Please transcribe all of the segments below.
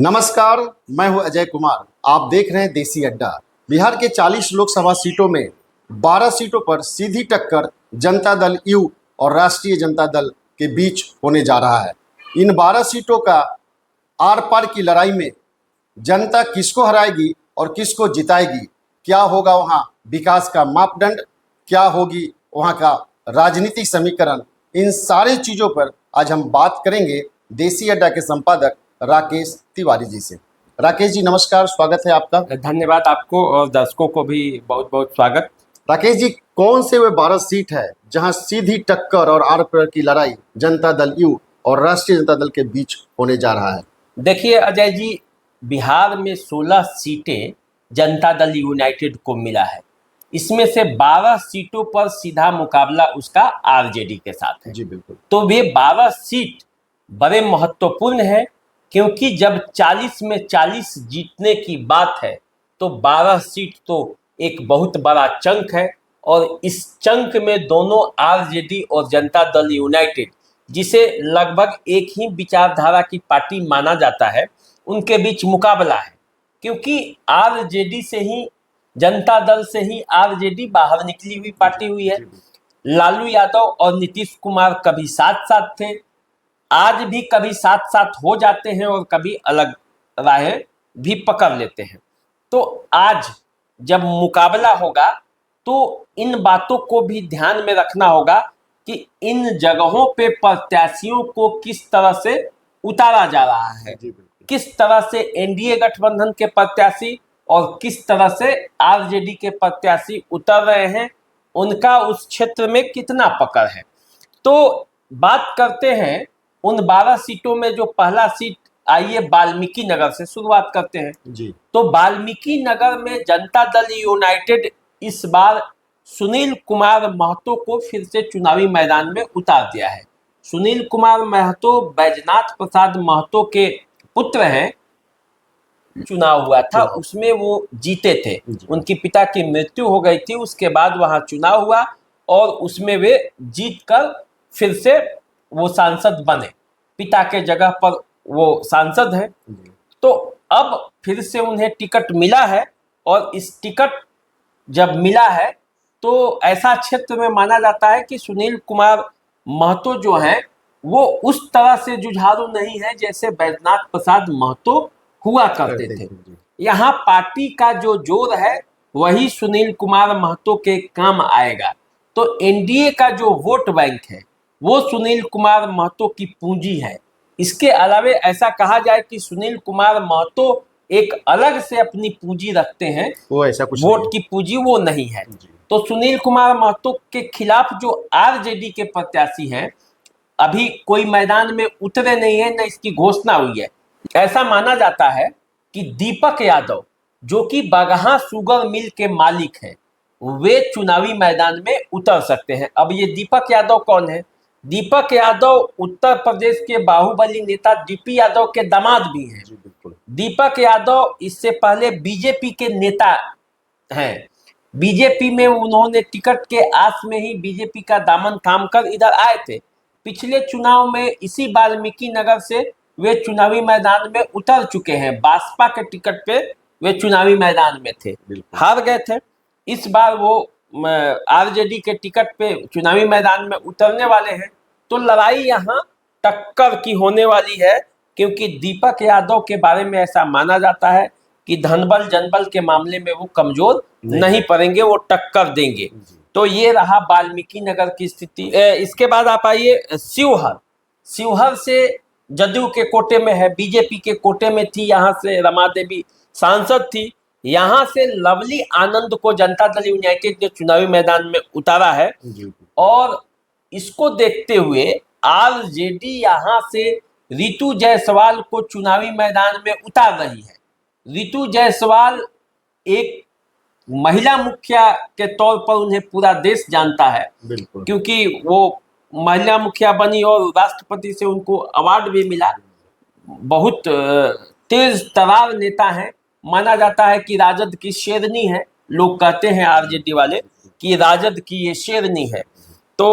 नमस्कार, मैं हूं अजय कुमार। आप देख रहे हैं देसी अड्डा। बिहार के 40 लोकसभा सीटों में 12 सीटों पर सीधी टक्कर जनता दल यू और राष्ट्रीय जनता दल के बीच होने जा रहा है। इन 12 सीटों का आर पार की लड़ाई में जनता किसको हराएगी और किसको जिताएगी, क्या होगा वहां विकास का मापदंड, क्या होगी वहां का राजनीतिक समीकरण, इन सारी चीज़ों पर आज हम बात करेंगे देसी अड्डा के संपादक राकेश तिवारी जी से। राकेश जी नमस्कार, स्वागत है आपका। धन्यवाद आपको और दर्शकों को भी बहुत बहुत स्वागत। राकेश जी, कौन से वे 12 सीट है जहां सीधी टक्कर और आर पार की लड़ाई जनता दल यू और राष्ट्रीय जनता दल के बीच होने जा रहा है? देखिए अजय जी, बिहार में 16 सीटें जनता दल यूनाइटेड को मिला है। इसमें से 12 सीटों पर सीधा मुकाबला उसका आरजेडी के साथ है। जी बिल्कुल। तो वे 12 सीट बड़े महत्वपूर्ण है, क्योंकि जब 40 में 40 जीतने की बात है तो 12 सीट तो एक बहुत बड़ा चंक है। और इस चंक में दोनों आरजेडी और जनता दल यूनाइटेड, जिसे लगभग एक ही विचारधारा की पार्टी माना जाता है, उनके बीच मुकाबला है। क्योंकि आरजेडी से ही, जनता दल से ही आरजेडी बाहर निकली हुई पार्टी हुई है। लालू यादव और नीतीश कुमार कभी साथ साथ थे, आज भी कभी साथ साथ हो जाते हैं और कभी अलग राहें भी पकड़ लेते हैं। तो आज जब मुकाबला होगा तो इन बातों को भी ध्यान में रखना होगा कि इन जगहों पे प्रत्याशियों को किस तरह से उतारा जा रहा है, किस तरह से एनडीए गठबंधन के प्रत्याशी और किस तरह से आरजेडी के प्रत्याशी उतर रहे हैं, उनका उस क्षेत्र में कितना पकड़ है। तो बात करते हैं उन 12 सीटों में। जो पहला सीट, आइए वाल्मीकि नगर से शुरुआत करते हैं जी। तो वाल्मीकि नगर में जनता दल यूनाइटेड इस बार सुनील कुमार महतो को फिर से चुनावी मैदान में उतार दिया है। सुनील कुमार महतो बैजनाथ प्रसाद महतो के पुत्र हैं। चुनाव हुआ था, उसमें वो जीते थे। उनके पिता की मृत्यु हो गई थी, उसके बाद वहां चुनाव हुआ और उसमें वे जीत कर फिर से वो सांसद बने। पिता के जगह पर वो सांसद हैं। तो अब फिर से उन्हें टिकट मिला है और इस टिकट जब मिला है तो ऐसा क्षेत्र में माना जाता है कि सुनील कुमार महतो जो हैं वो उस तरह से जुझारू नहीं है जैसे बैजनाथ प्रसाद महतो हुआ करते थे। यहाँ पार्टी का जो जोर है वही सुनील कुमार महतो के काम आएगा। तो एनडीए का जो वोट बैंक है वो सुनील कुमार महतो की पूंजी है। इसके अलावे ऐसा कहा जाए कि सुनील कुमार महतो एक अलग से अपनी पूंजी रखते हैं, वो ऐसा कुछ वोट की पूंजी वो नहीं है। तो सुनील कुमार महतो के खिलाफ जो आरजेडी के प्रत्याशी हैं, अभी कोई मैदान में उतरे नहीं है, न इसकी घोषणा हुई है। ऐसा माना जाता है कि दीपक यादव, जो कि बगहा शुगर मिल के मालिक हैं, वे चुनावी मैदान में उतर सकते हैं। अब ये दीपक यादव कौन है? दीपक यादव उत्तर प्रदेश के बाहुबली नेता डीपी यादव के दामाद भी हैं। दीपक यादव इससे पहले बीजेपी के नेता हैं। बीजेपी में उन्होंने टिकट के आस में ही बीजेपी का दामन थाम कर इधर आए थे। पिछले चुनाव में इसी वाल्मीकि नगर से वे चुनावी मैदान में उतर चुके हैं। बसपा के टिकट पे वे चुनावी मैदान में थे, हार गए थे। इस बार वो आरजेडी के टिकट पे चुनावी मैदान में उतरने वाले हैं। तो लड़ाई यहाँ टक्कर की होने वाली है, क्योंकि दीपक यादव के बारे में ऐसा माना जाता है कि धनबल जनबल के मामले में वो कमजोर नहीं पड़ेंगे, वो टक्कर देंगे। तो ये रहा वाल्मीकि नगर की स्थिति। इसके बाद आप आइए शिवहर। शिवहर से जदयू के कोटे में है, बीजेपी के कोटे में थी, यहाँ से रमा देवी सांसद थी। यहाँ से लवली आनंद को जनता दल यूनाइटेड ने चुनावी मैदान में उतारा है और इसको देखते हुए आरजेडी यहाँ से रितु जायसवाल को चुनावी मैदान में उतार रही है। रितु जायसवाल एक महिला मुखिया के तौर पर उन्हें पूरा देश जानता है, क्योंकि वो महिला मुखिया बनी और राष्ट्रपति से उनको अवार्ड भी मिला। बहुत तेज तरार नेता हैं, माना जाता है कि राजद की शेरनी है। लोग कहते हैं आरजेडी वाले कि राजद की ये शेरनी है। तो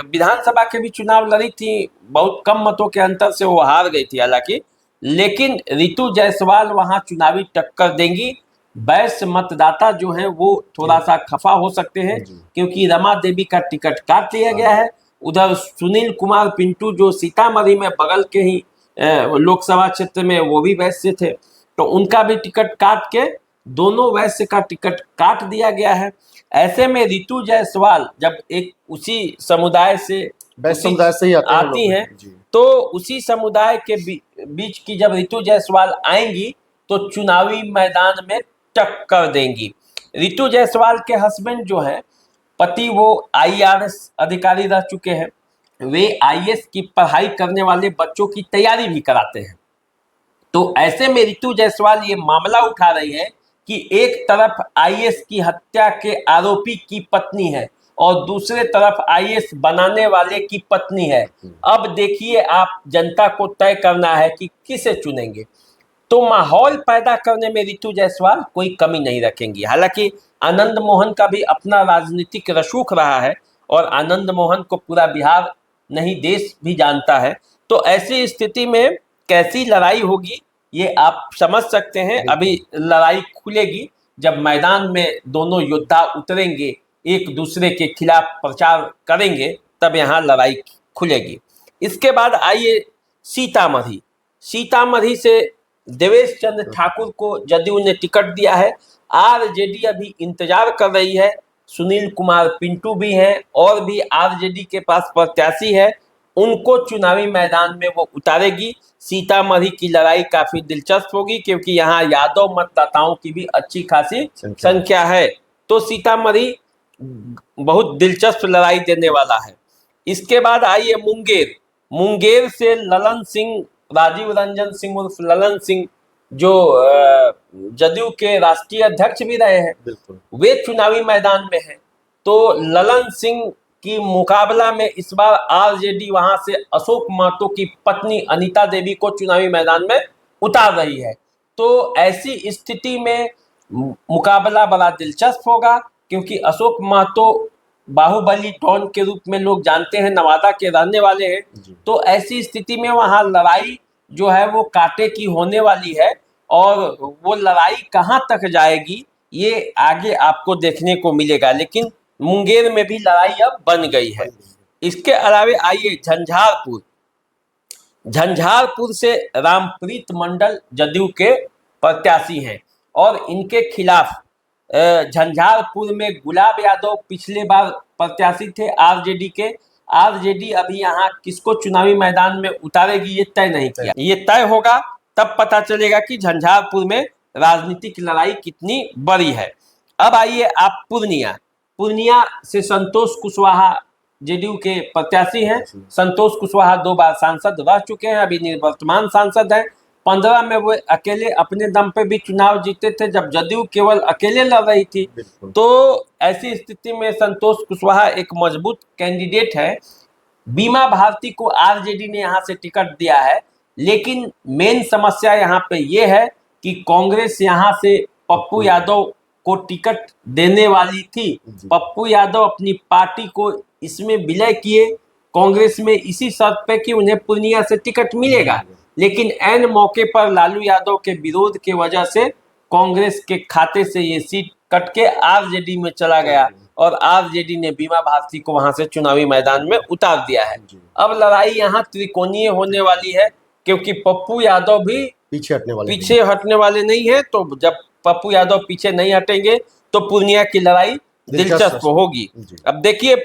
विधानसभा के भी चुनाव लड़ी थी, बहुत कम मतों के अंतर से वो हार गई थी हालांकि, लेकिन रितु जायसवाल वहां चुनावी टक्कर देंगी। वैश्य मतदाता जो है वो थोड़ा सा खफा हो सकते हैं क्योंकि रमा देवी का टिकट काट लिया गया है। उधर सुनील कुमार पिंटू जो सीतामढ़ी में बगल के ही लोकसभा क्षेत्र में वो भी वैश्य थे, तो उनका भी टिकट काट के दोनों वैश्य का टिकट काट दिया गया है। ऐसे में रितु जायसवाल जब एक उसी समुदाय से वैश्य समुदाय से ही आती हैं तो उसी समुदाय के बीच की जब रितु जायसवाल आएंगी तो चुनावी मैदान में टक्कर देंगी। रितु जायसवाल के हस्बैंड जो है पति वो IAS अधिकारी रह चुके हैं, वे IAS की पढ़ाई करने वाले बच्चों की तैयारी भी कराते हैं। तो ऐसे में रितु जायसवाल ये मामला उठा रही है कि एक तरफ IAS की हत्या के आरोपी की पत्नी है और दूसरे तरफ IAS बनाने वाले की पत्नी है। अब देखिए आप जनता को तय करना है कि किसे चुनेंगे। तो माहौल पैदा करने में रितु जायसवाल कोई कमी नहीं रखेंगी। हालांकि आनंद मोहन का भी अपना राजनीतिक रसूख रहा है और आनंद मोहन को पूरा बिहार नहीं देश भी जानता है। तो ऐसी स्थिति में कैसी लड़ाई होगी ये आप समझ सकते हैं। अभी लड़ाई खुलेगी जब मैदान में दोनों योद्धा उतरेंगे, एक दूसरे के खिलाफ प्रचार करेंगे, तब यहाँ लड़ाई खुलेगी। इसके बाद आइए सीतामढ़ी। सीतामढ़ी से देवेश चंद्र ठाकुर को जदयू ने टिकट दिया है। RJD अभी इंतजार कर रही है, सुनील कुमार पिंटू भी हैं और भी RJD के पास प्रत्याशी है, उनको चुनावी मैदान में वो उतारेगी। सीतामढ़ी की लड़ाई काफी दिलचस्प होगी क्योंकि यहाँ यादव मतदाताओं की भी अच्छी खासी संख्या है। तो सीतामढ़ी बहुत दिलचस्प लड़ाई देने वाला है। इसके बाद आइए मुंगेर। मुंगेर से ललन सिंह, राजीव रंजन सिंह उर्फ ललन सिंह जो जदयू के राष्ट्रीय अध्यक्ष भी रहे हैं, वे चुनावी मैदान में हैं। तो ललन सिंह की मुकाबला में इस बार RJD वहां से अशोक महतो की पत्नी अनीता देवी को चुनावी मैदान में उतार रही है। तो ऐसी स्थिति में मुकाबला बड़ा दिलचस्प होगा क्योंकि अशोक महतो बाहुबली टॉन के रूप में लोग जानते हैं, नवादा के रहने वाले हैं। तो ऐसी स्थिति में वहां लड़ाई जो है वो कांटे की होने वाली है और वो लड़ाई कहां तक जाएगी ये आगे आपको देखने को मिलेगा। लेकिन मुंगेर में भी लड़ाई अब बन गई है। इसके अलावे आइए झंझारपुर। झंझारपुर से रामप्रीत मंडल जदयू के प्रत्याशी हैं और इनके खिलाफ झंझारपुर में गुलाब यादव पिछले बार प्रत्याशी थे RJD के। RJD अभी यहाँ किसको चुनावी मैदान में उतारेगी ये तय नहीं किया। ये तय होगा तब पता चलेगा कि झंझारपुर में राजनीतिक लड़ाई कितनी बड़ी है। अब आइए आप पूर्णिया। पूर्णिया से संतोष कुशवाहा जदयू के प्रत्याशी हैं। संतोष कुशवाहा 2 बार सांसद रह चुके हैं, अभी निवर्तमान सांसद हैं। 15 में वो अकेले अपने दम पे भी चुनाव जीते थे जब जदयू केवल अकेले लड़ रही थी। तो ऐसी स्थिति में संतोष कुशवाहा एक मजबूत कैंडिडेट है। बीमा भारती को RJD ने यहाँ से टिकट दिया है, लेकिन मेन समस्या यहाँ पे ये है कि कांग्रेस यहाँ से पप्पू यादव को टिकट देने वाली थी। पप्पू यादव अपनी पार्टी को इसमें विलय किए कांग्रेस में इसी शर्त पे कि उन्हें पूर्णिया से टिकट मिलेगा, लेकिन ऐन मौके पर लालू यादव के विरोध के वजह से कांग्रेस के खाते से ये सीट कट के RJD में चला गया और RJD ने बीमा भारती को वहां से चुनावी मैदान में उतार दिया है। अब लड़ाई यहाँ त्रिकोणीय होने वाली है क्योंकि पप्पू यादव भी पीछे हटने वाले नहीं है। तो जब पप्पू यादव पीछे नहीं हटेंगे तो पूर्णिया की लड़ाई दिलचस्प होगी। अब देखिए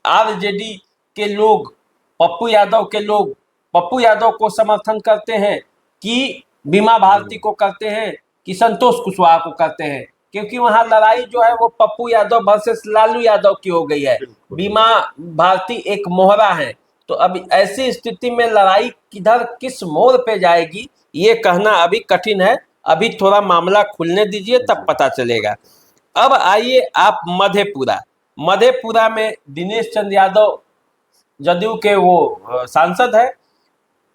RJD के लोग पप्पू यादव को समर्थन करते हैं कि बीमा भारती को करते हैं कि संतोष कुशवाहा को करते हैं, क्योंकि वहां लड़ाई जो है वो पप्पू यादव वर्सेस लालू यादव की हो गई है। बीमा भारती एक मोहरा है। तो अब ऐसी स्थिति में लड़ाई किधर किस मोड़ पे जाएगी ये कहना अभी कठिन है। अभी थोड़ा मामला खुलने दीजिए तब पता चलेगा। अब आइए आप मधेपुरा में दिनेश चंद्र यादव जदयू के वो सांसद है,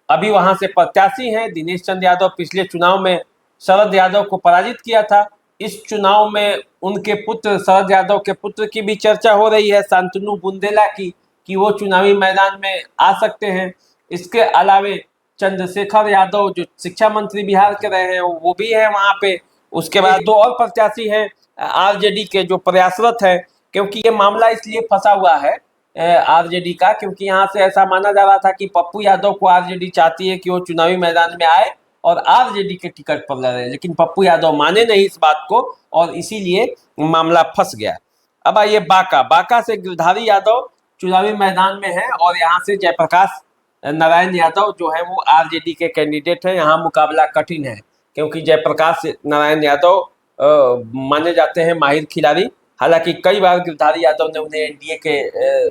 अभी वहां से प्रत्याशी हैं। दिनेश चंद्र यादव पिछले चुनाव में शरद यादव को पराजित किया था। इस चुनाव में उनके पुत्र शरद यादव के पुत्र की भी चर्चा हो रही है, शांतनु बुंदेला की, कि वो चुनावी मैदान में आ सकते हैं। इसके अलावे चंद्रशेखर यादव जो शिक्षा मंत्री बिहार के रहे हैं वो भी है वहां पे। उसके बाद दो और प्रत्याशी हैं आरजेडी के जो प्रयासरत है, क्योंकि ये मामला इसलिए फंसा हुआ है आरजेडी का, क्योंकि यहाँ से ऐसा माना जा रहा था कि पप्पू यादव को आरजेडी चाहती है कि वो चुनावी मैदान में आए और आरजेडी के टिकट पर लड़े, लेकिन पप्पू यादव माने नहीं इस बात को और इसीलिए मामला फंस गया। अब आइए बांका से गिरधारी यादव चुनावी मैदान में है और यहाँ से जयप्रकाश नारायण यादव जो है वो आरजेडी के कैंडिडेट हैं। यहाँ मुकाबला कठिन है क्योंकि जयप्रकाश नारायण यादव माने जाते हैं माहिर खिलाड़ी। हालांकि कई बार गिरधारी यादव ने उन्हें एनडीए के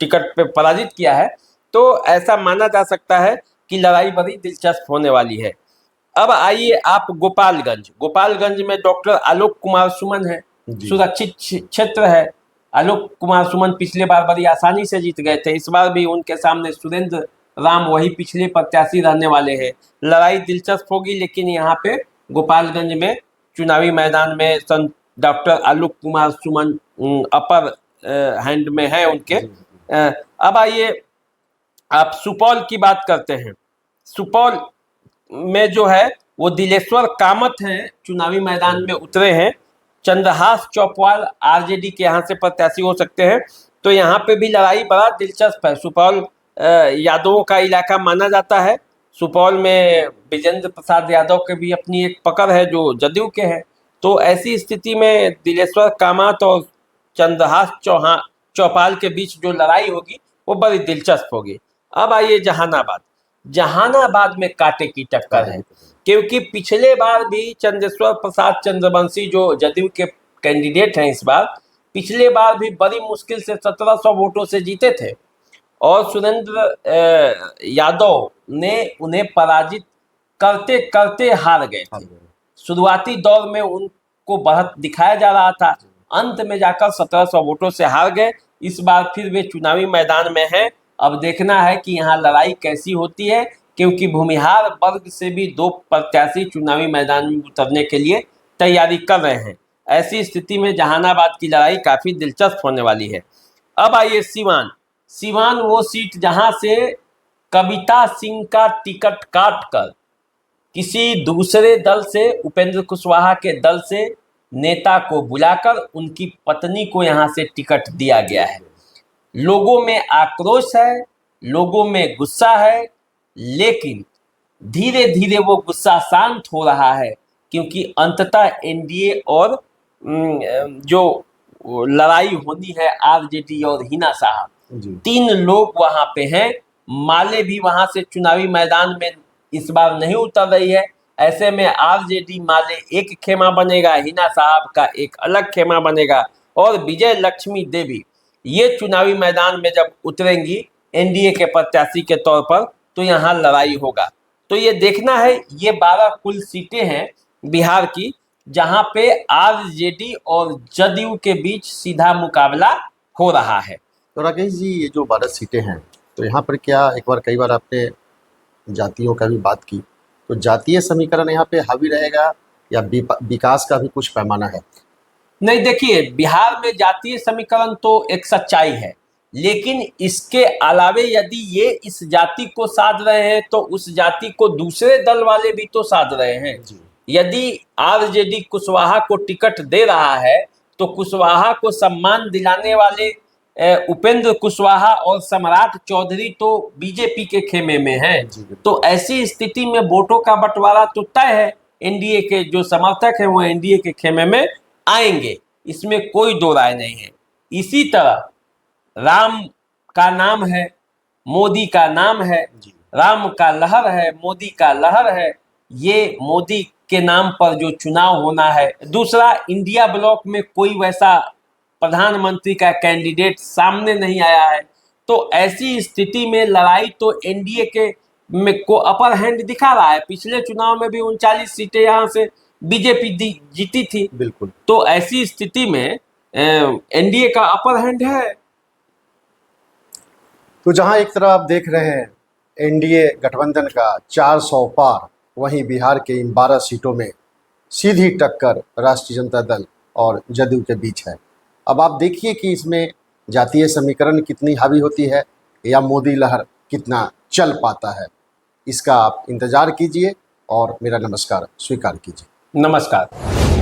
टिकट पे पराजित किया है, तो ऐसा माना जा सकता है कि लड़ाई बड़ी दिलचस्प होने वाली है। अब आइए आप गोपालगंज में डॉक्टर आलोक कुमार सुमन है, सुरक्षित क्षेत्र है। आलोक कुमार सुमन पिछले बार बड़ी आसानी से जीत गए थे, इस बार भी उनके सामने सुरेंद्र राम वही पिछले प्रत्याशी रहने वाले हैं। लड़ाई दिलचस्प होगी, लेकिन यहाँ पे गोपालगंज में चुनावी मैदान में doctor Alok Kumar Suman upper hand में है उनके। अब आइए आप सुपौल की बात करते हैं। सुपौल में जो है वो दिलेश्वर कामत हैं, चुनावी मैदान में उतरे हैं। चंद्रहास चौपाल आरजेडी के यहाँ से प्रत्याशी हो सकते हैं, तो यहाँ पे भी लड़ाई बड़ा दिलचस्प है। सुपौल यादवों का इलाका माना जाता है। सुपौल में विजेंद्र प्रसाद यादव के भी अपनी एक पकड़ है जो जदयू के हैं, तो ऐसी स्थिति में दिलेश्वर कामत और चंद्रहास चौपाल के बीच जो लड़ाई होगी वो बड़ी दिलचस्प होगी। अब आइए जहानाबाद में कांटे की टक्कर है, क्योंकि पिछले बार भी चंद्रेश्वर प्रसाद चंद्रवंशी जो जदयू के कैंडिडेट हैं इस बार, पिछले बार भी बड़ी मुश्किल से 1700 वोटों से जीते थे और सुरेंद्र यादव ने उन्हें पराजित करते करते हार गए थे। शुरुआती दौर में उनको बढ़त दिखाया जा रहा था, अंत में जाकर 1700 वोटों से हार गए। इस बार फिर वे चुनावी मैदान में हैं। अब देखना है कि यहाँ लड़ाई कैसी होती है, क्योंकि भूमिहार वर्ग से भी दो प्रत्याशी चुनावी मैदान में उतरने के लिए तैयारी कर रहे हैं। ऐसी स्थिति में जहानाबाद की लड़ाई काफ़ी दिलचस्प होने वाली है। अब आइए सिवान वो सीट जहाँ से कविता सिंह का टिकट काट कर किसी दूसरे दल से, उपेंद्र कुशवाहा के दल से नेता को बुलाकर उनकी पत्नी को यहाँ से टिकट दिया गया है। लोगों में आक्रोश है, लोगों में गुस्सा है, लेकिन धीरे धीरे वो गुस्सा शांत हो रहा है, क्योंकि अंततः एनडीए और जो लड़ाई होनी है आरजेडी और हिना साहब, 3 लोग वहां पे हैं। माले भी वहां से चुनावी मैदान में इस बार नहीं उतर रही है। ऐसे में आरजेडी माले एक खेमा बनेगा, हिना साहब का एक अलग खेमा बनेगा और विजय लक्ष्मी देवी ये चुनावी मैदान में जब उतरेंगी एनडीए के प्रत्याशी के तौर पर, तो यहाँ लड़ाई होगा। तो ये देखना है, ये 12 कुल सीटें हैं बिहार की, जहाँ पे आरजेडी और जदयू के बीच सीधा मुकाबला हो रहा है। तो राकेश जी, ये जो 12 सीटें हैं, तो यहाँ पर क्या कई बार आपने जातियों का भी बात की, तो जातीय समीकरण यहाँ पे हावी रहेगा या विकास का भी कुछ पैमाना है? नहीं, देखिए, बिहार में जातीय समीकरण तो एक सच्चाई है, लेकिन इसके अलावे यदि ये इस जाति को साध रहे हैं तो उस जाति को दूसरे दल वाले भी तो साध रहे हैं। यदि आरजेडी कुशवाहा को टिकट दे रहा है तो कुशवाहा को सम्मान दिलाने वाले उपेंद्र कुशवाहा और सम्राट चौधरी तो बीजेपी के खेमे में हैं। तो ऐसी स्थिति में वोटों का बंटवारा तो तय है, एनडीए के जो समर्थक हैं वो एनडीए के खेमे में आएंगे, इसमें कोई दो राय नहीं है। इसी तरह राम का नाम है, मोदी का नाम है, राम का लहर है, मोदी का लहर है, ये मोदी के नाम पर जो चुनाव होना है। दूसरा, इंडिया ब्लॉक में कोई वैसा प्रधानमंत्री का कैंडिडेट सामने नहीं आया है, तो ऐसी स्थिति में लड़ाई तो एनडीए के में को अपर हैंड दिखा रहा है। पिछले चुनाव में भी 39 सीटें यहाँ से बीजेपी जीती थी। बिल्कुल। तो ऐसी स्थिति में एनडीए का अपर हैंड है। तो जहां एक तरफ आप देख रहे हैं एनडीए गठबंधन का 400 पार, वहीं बिहार के इन 12 सीटों में सीधी टक्कर राष्ट्रीय जनता दल और जदयू के बीच है। अब आप देखिए कि इसमें जातीय समीकरण कितनी हावी होती है या मोदी लहर कितना चल पाता है। इसका आप इंतजार कीजिए और मेरा नमस्कार स्वीकार कीजिए। नमस्कार।